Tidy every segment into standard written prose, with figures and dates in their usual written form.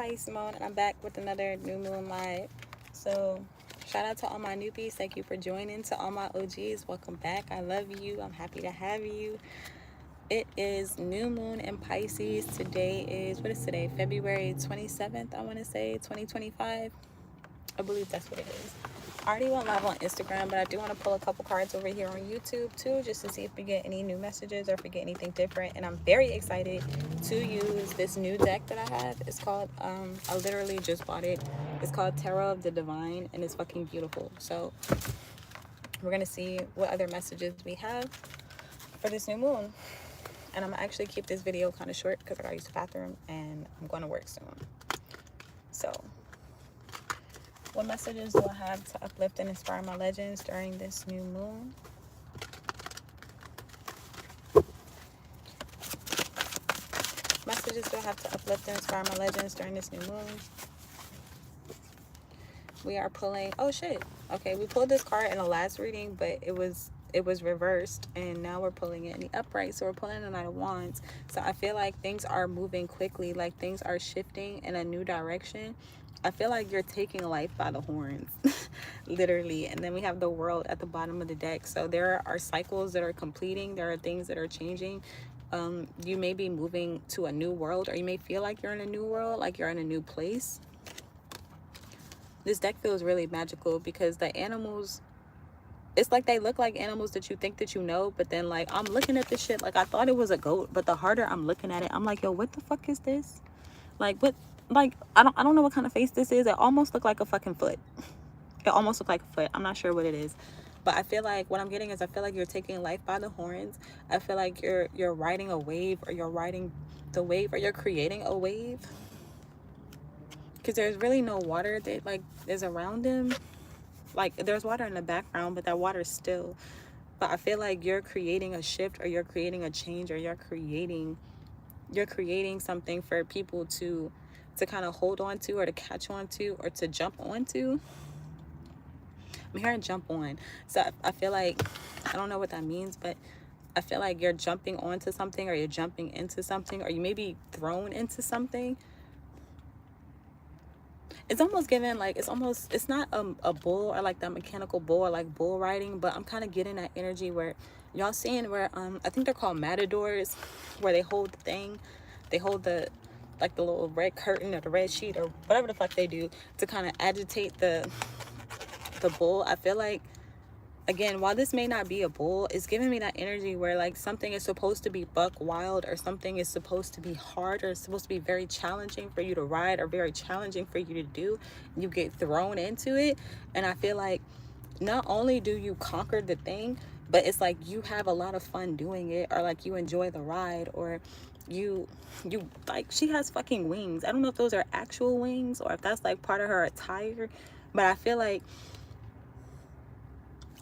Hi, Simone, and I'm back with another New Moon Live. So, shout out to all my newbies. Thank you for joining. To all my OGs, welcome back. I love you. I'm happy to have you. It is New Moon in Pisces. Today is, what is today? February 27th, I want to say, 2025. I believe that's what it is. I already went live on Instagram, but I do want to pull a couple cards over here on YouTube too, just to see if we get any new messages or if we get anything different. And I'm very excited to use this new deck that I have. It's called, I literally just bought it. It's called Tarot of the Divine, and it's fucking beautiful. So we're going to see what other messages we have for this new moon. And I'm going to actually keep this video kind of short because I got to use the bathroom and I'm going to work soon. So what messages do I have to uplift and inspire my legends during this new moon? Messages do I have to uplift and inspire my legends during this new moon? We are pulling, oh shit. Okay, we pulled this card in the last reading, but it was reversed, and now we're pulling it in the upright. So we're pulling the Knight of Wands. So I feel like things are moving quickly, like things are shifting in a new direction. I feel like you're taking life by the horns, literally. And then we have the World at the bottom of the deck. So there are cycles that are completing. There are things that are changing. You may be moving to a new world, or you may feel like you're in a new world, like you're in a new place. This deck feels really magical because the animals, it's like they look like animals that you think that you know, but then like I'm looking at this shit like I thought it was a goat, but the harder I'm looking at it, I'm like, yo, what the fuck is this? Like, what? Like, I don't know what kind of face this is. It almost looked like a fucking foot. It almost looked like a foot. I'm not sure what it is, but I feel like what I'm getting is I feel like you're taking life by the horns. I feel like you're riding a wave, or you're riding the wave, or you're creating a wave, because there's really no water that like is around him. Like there's water in the background, but that water is still. But I feel like you're creating a shift, or you're creating a change, or you're creating something for people to kind of hold on to, or to catch on to, or to jump onto. I'm hearing jump on. So I feel like, I don't know what that means, but I feel like you're jumping onto something, or you're jumping into something, or you may be thrown into something. It's almost given like, it's not a bull, or like the mechanical bull, or like bull riding, but I'm kind of getting that energy where y'all seeing where I think they're called matadors, where they hold the thing, they hold the like the little red curtain or the red sheet or whatever the fuck they do to kind of agitate the bull. I feel like, again, while this may not be a bull, it's giving me that energy where like something is supposed to be buck wild, or something is supposed to be hard, or it's supposed to be very challenging for you to ride, or very challenging for you to do. You get thrown into it, and I feel like not only do you conquer the thing, but it's like you have a lot of fun doing it, or like you enjoy the ride, or you like, she has fucking wings. I don't know if those are actual wings, or if that's like part of her attire, but I feel like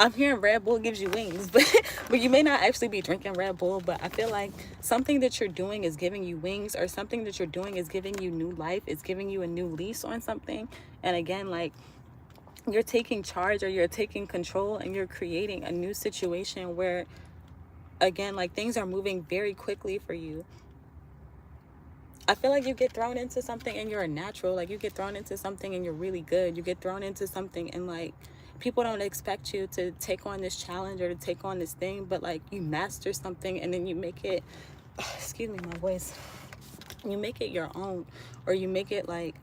I'm hearing Red Bull gives you wings, but you may not actually be drinking Red Bull, but I feel like something that you're doing is giving you wings, or something that you're doing is giving you new life. It's giving you a new lease on something. And again, like, you're taking charge, or you're taking control, and you're creating a new situation where, again, like, things are moving very quickly for you. I feel like you get thrown into something and you're a natural. Like, you get thrown into something and you're really good. You get thrown into something and like, people don't expect you to take on this challenge or to take on this thing, but like, you master something and then you make it, excuse me, my voice, you make it your own, or you make it like,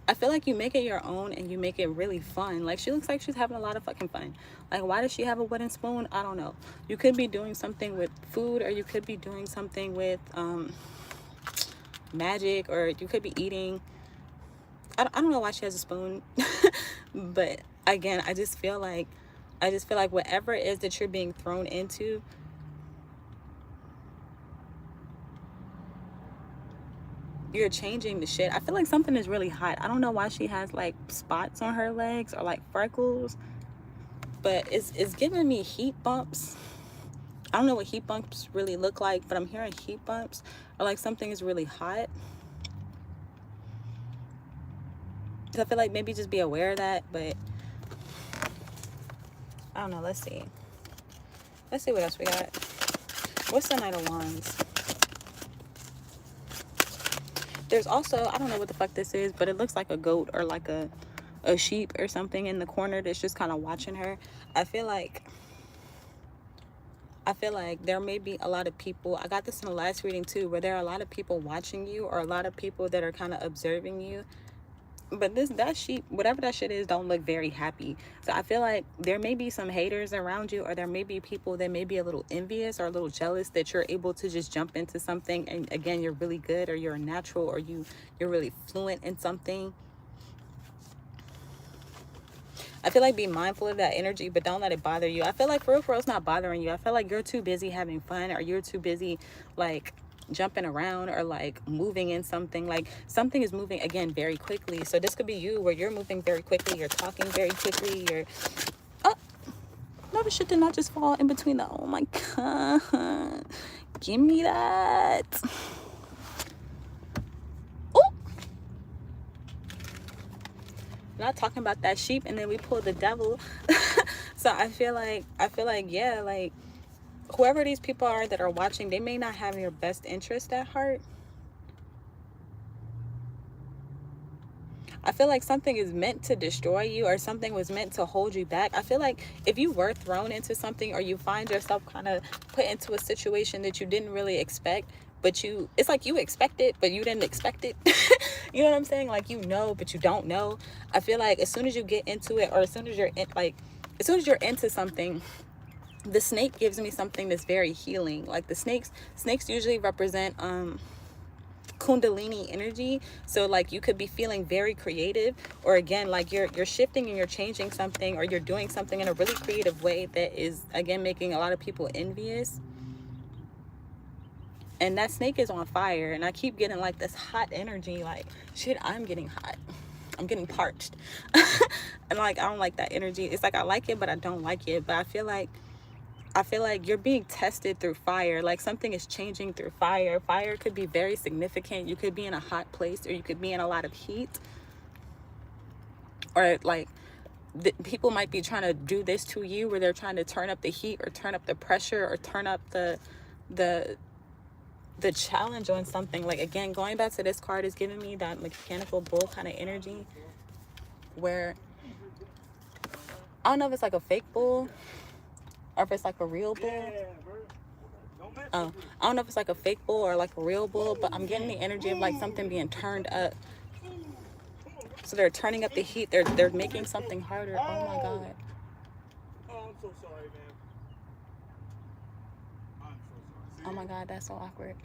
I feel like you make it your own, and you make it really fun. Like, she looks like she's having a lot of fucking fun. Like, why does she have a wooden spoon? I don't know. You could be doing something with food, or you could be doing something with magic, or you could be eating. I don't know why she has a spoon. But again, I just feel like whatever it is that you're being thrown into, you're changing the shit. I feel like something is really hot. I don't know why she has like spots on her legs, or like freckles, but it's giving me heat bumps. I don't know what heat bumps really look like, but I'm hearing heat bumps, or like something is really hot. So I feel like maybe just be aware of that, but I don't know. Let's see what else we got. What's the Knight of Wands? There's also, I don't know what the fuck this is, but it looks like a goat or like a sheep or something in the corner that's just kind of watching her. I feel like there may be a lot of people, I got this in the last reading too, where there are a lot of people watching you, or a lot of people that are kind of observing you. But that sheep, whatever that shit is, don't look very happy. So I feel like there may be some haters around you, or there may be people that may be a little envious or a little jealous that you're able to just jump into something, and again, you're really good, or you're a natural, or you're really fluent in something. I feel like be mindful of that energy, but don't let it bother you. I feel like for real, it's not bothering you. I feel like you're too busy having fun, or you're too busy like jumping around, or like moving in something. Like something is moving again very quickly. So this could be you, where you're moving very quickly, you're talking very quickly, you're no, the shit did not just fall in between the, oh my god, give me that. Not talking about that sheep, and then we pulled the devil. So I feel like yeah, like whoever these people are that are watching, they may not have your best interest at heart. I feel like something is meant to destroy you, or something was meant to hold you back. I feel like if you were thrown into something, or you find yourself kind of put into a situation that you didn't really expect, but it's like you expect it, but you didn't expect it. You know what I'm saying? Like, you know, but you don't know. I feel like as soon as you get into it, or as soon as you're into something, the snake gives me something that's very healing. Like the snakes usually represent Kundalini energy. So like you could be feeling very creative, or again, like you're shifting and you're changing something, or you're doing something in a really creative way that is again making a lot of people envious. And that snake is on fire, and I keep getting like this hot energy, like shit, I'm getting hot, I'm getting parched. And like I don't like that energy. It's like I like it, but I don't like it. But I feel like you're being tested through fire. Like something is changing through fire. Fire could be very significant. You could be in a hot place, or you could be in a lot of heat, or like people might be trying to do this to you, where they're trying to turn up the heat, or turn up the pressure, or turn up the challenge on something. Like again, going back to this card is giving me that mechanical bull kind of energy, where I don't know if it's like a fake bull or if it's like a real bull. I don't know if it's like a fake bull or like a real bull, but I'm getting the energy of like something being turned up. So they're turning up the heat, they're making something harder. Oh my god. Oh, I'm so sorry, man. I'm so sorry. Oh my god, that's so awkward.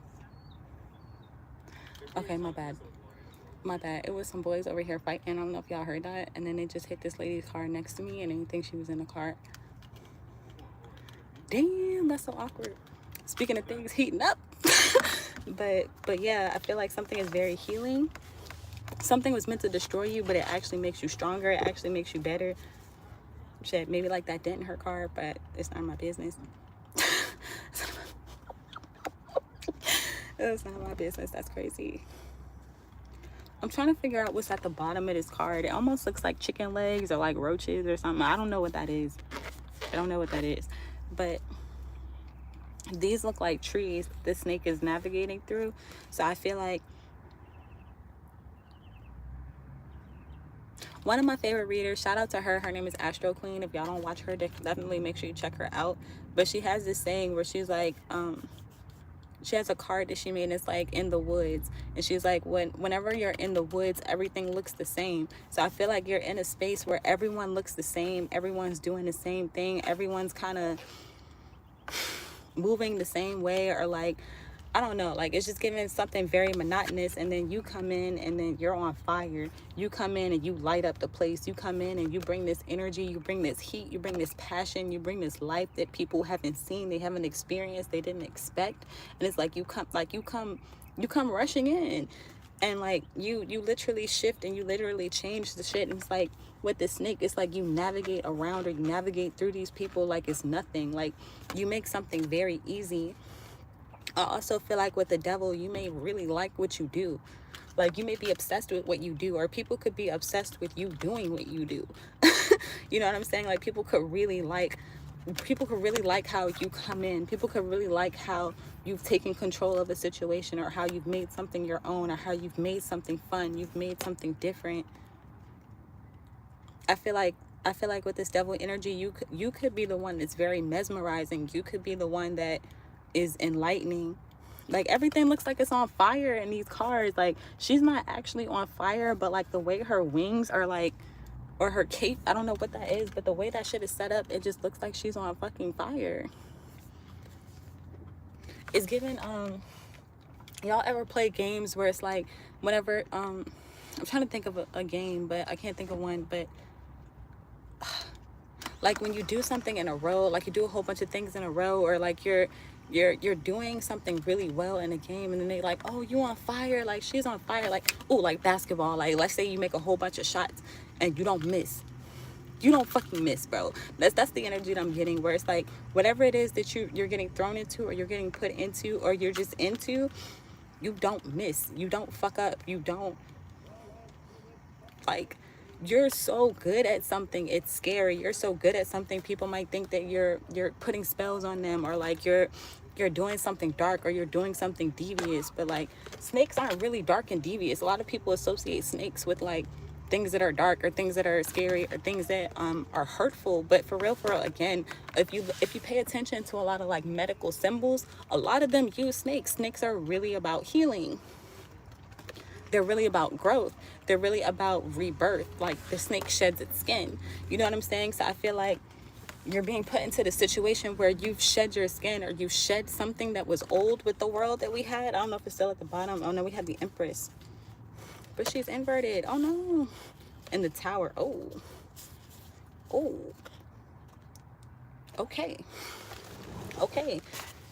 Okay, my bad. It was some boys over here fighting. I don't know if y'all heard that. And then they just hit this lady's car next to me, and they think she was in the car. Damn, that's so awkward. Speaking of things heating up. but yeah, I feel like something is very healing. Something was meant to destroy you, but it actually makes you stronger. It actually makes you better. Shit, maybe like that dent in her car, but it's not my business. It's not my business. That's crazy. I'm trying to figure out what's at the bottom of this card. It almost looks like chicken legs or like roaches or something. I don't know what that is. But these look like trees the snake is navigating through. So I feel like one of my favorite readers, shout out to her, her name is Astro Queen. If y'all don't watch her, definitely make sure you check her out. But she has this saying where she's like, she has a card that she made, and it's like in the woods, and she's like, whenever you're in the woods, everything looks the same. So I feel like you're in a space where everyone looks the same, everyone's doing the same thing, everyone's kind of moving the same way, or like, I don't know, like it's just giving something very monotonous. And then you come in, and then you're on fire. You come in and you light up the place. You come in and you bring this energy, you bring this heat, you bring this passion, you bring this life that people haven't seen, they haven't experienced, they didn't expect. And it's like you come rushing in, and like you literally shift, and you literally change the shit. And it's like with the snake, it's like you navigate around, or you navigate through these people like it's nothing. Like you make something very easy. I also feel like with the devil, you may really like what you do. Like you may be obsessed with what you do, or people could be obsessed with you doing what you do. You know what I'm saying? Like people could really like how you come in. People could really like how you've taken control of a situation, or how you've made something your own, or how you've made something fun, you've made something different. I feel like with this devil energy, you could be the one that's very mesmerizing. You could be the one that is enlightening. Like, everything looks like it's on fire in these cards. Like, she's not actually on fire, but like the way her wings are, like, or her cape, I don't know what that is, but the way that shit is set up, it just looks like she's on fucking fire. It's given, y'all ever play games where it's like, whenever, I'm trying to think of a game, but I can't think of one, but like when you do something in a row, like you do a whole bunch of things in a row, or like you're doing something really well in a game, and then they like, oh, you on fire, like she's on fire, like, oh, like basketball, like let's say you make a whole bunch of shots and you don't miss. You don't fucking miss, bro. That's the energy that I'm getting, where it's like, whatever it is that you're getting thrown into, or you're getting put into, or you're just into, you don't miss. You don't fuck up. You don't, like, you're so good at something, it's scary. You're so good at something, people might think that you're putting spells on them, or like you're doing something dark, or you're doing something devious. But like, snakes aren't really dark and devious. A lot of people associate snakes with like things that are dark, or things that are scary, or things that are hurtful. But for real, again, if you pay attention to a lot of like medical symbols, a lot of them use snakes. Snakes are really about healing. They're really about growth. They're really about rebirth. Like, the snake sheds its skin. You know what I'm saying? So I feel like you're being put into the situation where you've shed your skin, or you've shed something that was old with the world that we had. I don't know if it's still at the bottom. Oh no, we had the Empress, but she's inverted. Oh no. And the Tower. Oh. Okay.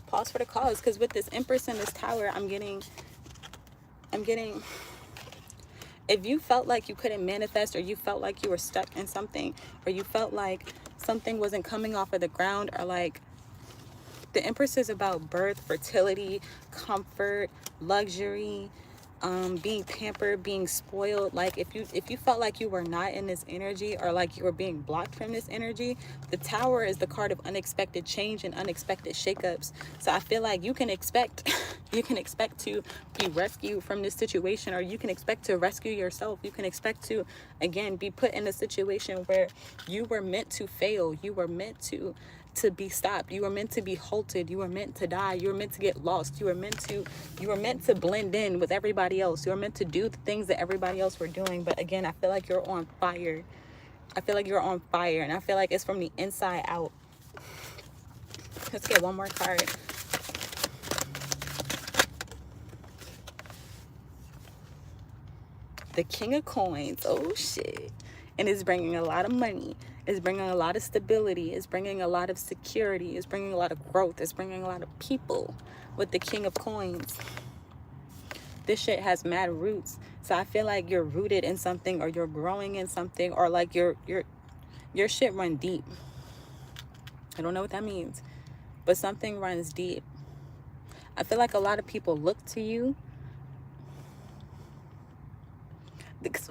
Pause for the cause, because with this Empress and this Tower, I'm getting, if you felt like you couldn't manifest, or you felt like you were stuck in something, or you felt like something wasn't coming off of the ground, or like, the Empress is about birth, fertility, comfort, luxury, being pampered, being spoiled. Like, if you felt like you were not in this energy, or like you were being blocked from this energy, the Tower is the card of unexpected change and unexpected shakeups. So I feel like you can expect to be rescued from this situation, or you can expect to rescue yourself. You can expect to, again, be put in a situation where you were meant to fail. You were meant to be stopped. You were meant to be halted. You were meant to die. You were meant to get lost. You were meant to blend in with everybody else. You were meant to do the things that everybody else were doing. But again, I feel like you're on fire. I feel like you're on fire, and I feel like it's from the inside out. Let's get one more card. The King of Coins. Oh shit. And it's bringing a lot of money. It's bringing a lot of stability. It's bringing a lot of security. It's bringing a lot of growth. It's bringing a lot of people with the King of Coins. This shit has mad roots. So I feel like you're rooted in something, or you're growing in something, or like your shit run deep. I don't know what that means, but something runs deep. I feel like a lot of people look to you. Because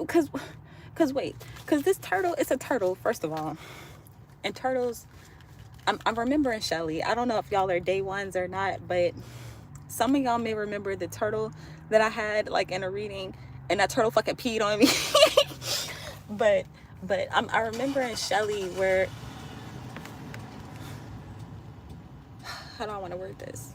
this turtle, it's a turtle, first of all. And turtles, I'm remembering Shelly. I don't know if y'all are day ones or not, but some of y'all may remember the turtle that I had like in a reading, and that turtle fucking peed on me. but I remember in Shelly where, how do I want to word this?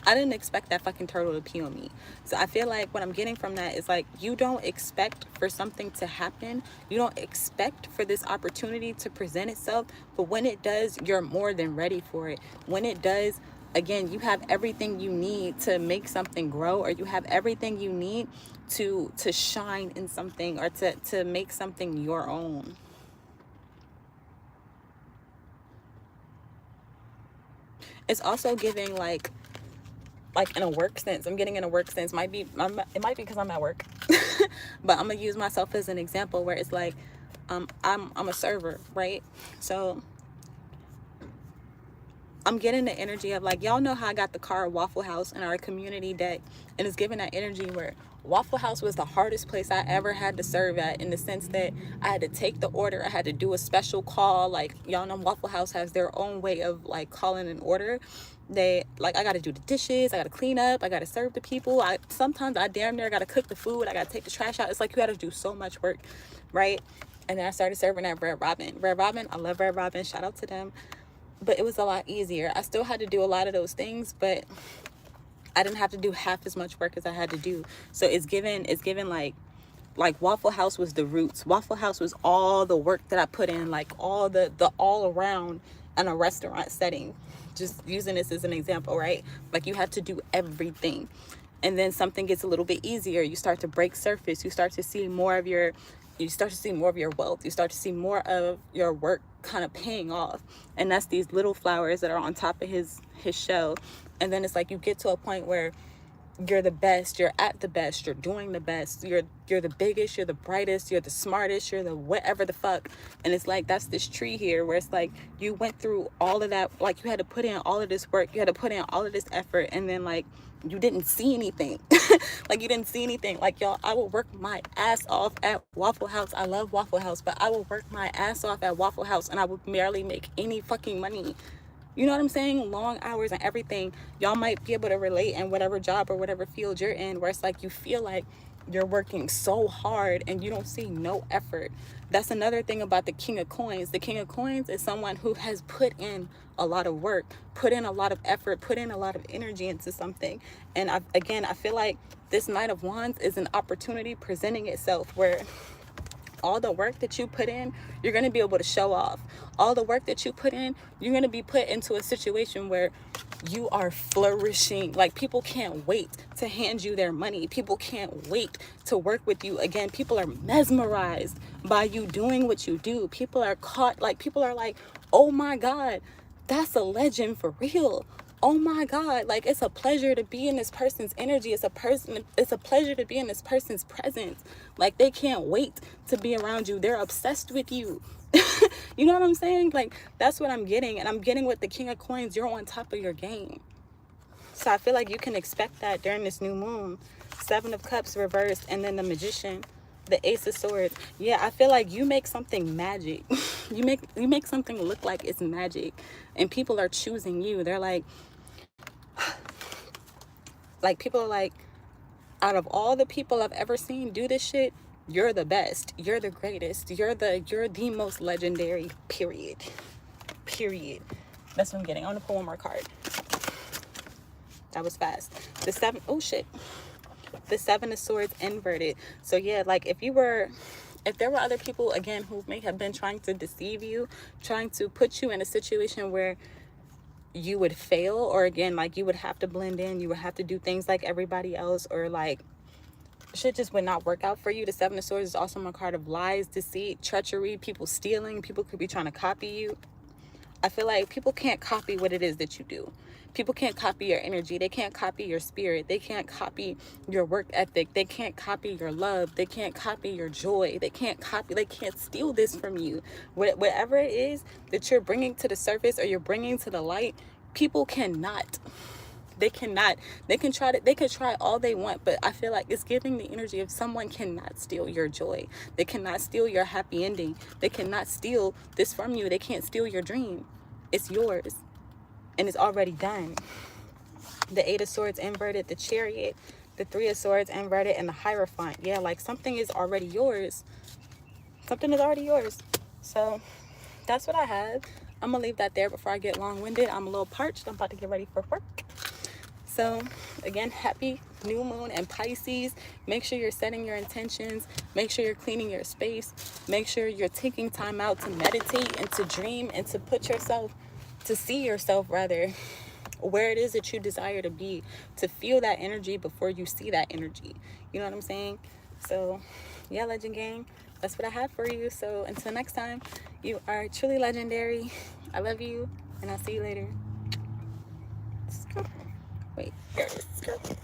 I didn't expect that fucking turtle to pee on me. So I feel like what I'm getting from that is like, you don't expect for something to happen. You don't expect for this opportunity to present itself. But when it does, you're more than ready for it. When it does, again, you have everything you need to make something grow, or you have everything you need to shine in something, or to make something your own. It's also giving like in a work sense. I'm getting in a work sense. It might be because I'm at work. But I'm gonna use myself as an example, where it's like, I'm a server, right? So I'm getting the energy of like, y'all know how I got the car at Waffle House in our community deck, and it's giving that energy where Waffle House was the hardest place I ever had to serve at, in the sense that I had to take the order, I had to do a special call. Like, y'all know Waffle House has their own way of like calling an order. They like, I got to do the dishes, I got to clean up, I got to serve the people. Sometimes I damn near got to cook the food, I got to take the trash out. It's like you got to do so much work, right? And then I started serving at Red Robin. Red Robin, I love Red Robin, shout out to them. But it was a lot easier. I still had to do a lot of those things, but I didn't have to do half as much work as I had to do. So it's given like Waffle House was the roots. Waffle House was all the work that I put in, like all the all around in a restaurant setting. Just using this as an example, right? Like you have to do everything. And then something gets a little bit easier. You start to break surface. You start to see more of your wealth. You start to see more of your work kind of paying off. And that's these little flowers that are on top of his shell. And then it's like you get to a point where you're the best, you're at the best, you're doing the best, you're the biggest, you're the brightest, you're the smartest, you're the whatever the fuck. And it's like, that's this tree here where it's like you went through all of that, like you had to put in all of this work, you had to put in all of this effort, and then like you didn't see anything. Like you didn't see anything. Like, y'all, I will work my ass off at Waffle House. I love Waffle House, but I will work my ass off at Waffle House and I would barely make any fucking money. You know what I'm saying? Long hours and everything. Y'all might be able to relate in whatever job or whatever field you're in, where it's like you feel like you're working so hard and you don't see no effort. That's another thing about the King of Coins. The King of Coins is someone who has put in a lot of work, put in a lot of effort, put in a lot of energy into something. And I feel like this Knight of Wands is an opportunity presenting itself where all the work that you put in, you're going to be able to show off. All the work that you put in, you're going to be put into a situation where you are flourishing. Like, people can't wait to hand you their money. People can't wait to work with you again. People are mesmerized by you doing what you do. People are caught, like, people are like, oh my God, that's a legend for real. Oh my God, like, it's a pleasure to be in this person's energy. It's a pleasure to be in this person's presence. Like, they can't wait to be around you. They're obsessed with you. You know what I'm saying? Like, that's what I'm getting. And I'm getting with the King of Coins, you're on top of your game. So I feel like you can expect that during this new moon. Seven of Cups reversed, and then the Magician, the Ace of Swords. Yeah, I feel like you make something magic. You make something look like it's magic, and people are choosing you. They're like people are like, out of all the people I've ever seen do this shit, you're the best, you're the greatest, you're the most legendary, period. That's what I'm getting. I want to pull one more card. That was fast. The Seven of Swords inverted. So yeah, like if there were other people, again, who may have been trying to deceive you, trying to put you in a situation where you would fail, or again, like you would have to blend in, you would have to do things like everybody else, or like shit just would not work out for you. The Seven of Swords is also a card of lies, deceit, treachery, people stealing. People could be trying to copy you. I feel like people can't copy what it is that you do. People can't copy your energy. They can't copy your spirit. They can't copy your work ethic. They can't copy your love. They can't copy your joy. They can't steal this from you. Whatever it is that you're bringing to the surface or you're bringing to the light, people cannot. They cannot. They can try all they want, but I feel like it's giving the energy of someone cannot steal your joy. They cannot steal your happy ending. They cannot steal this from you. They can't steal your dream. It's yours. And it's already done. The Eight of Swords inverted, the Chariot, the Three of Swords inverted, and the Hierophant. Yeah, like something is already yours. Something is already yours. So that's what I have. I'm going to leave that there before I get long-winded. I'm a little parched. I'm about to get ready for work. So again, happy new moon and Pisces. Make sure you're setting your intentions. Make sure you're cleaning your space. Make sure you're taking time out to meditate and to dream and to see yourself rather, where it is that you desire to be, to feel that energy before you see that energy. You know what I'm saying? So yeah, Legend Gang, that's what I have for you. So until next time, you are truly legendary. I love you, and I'll see you later. Wait, there it is.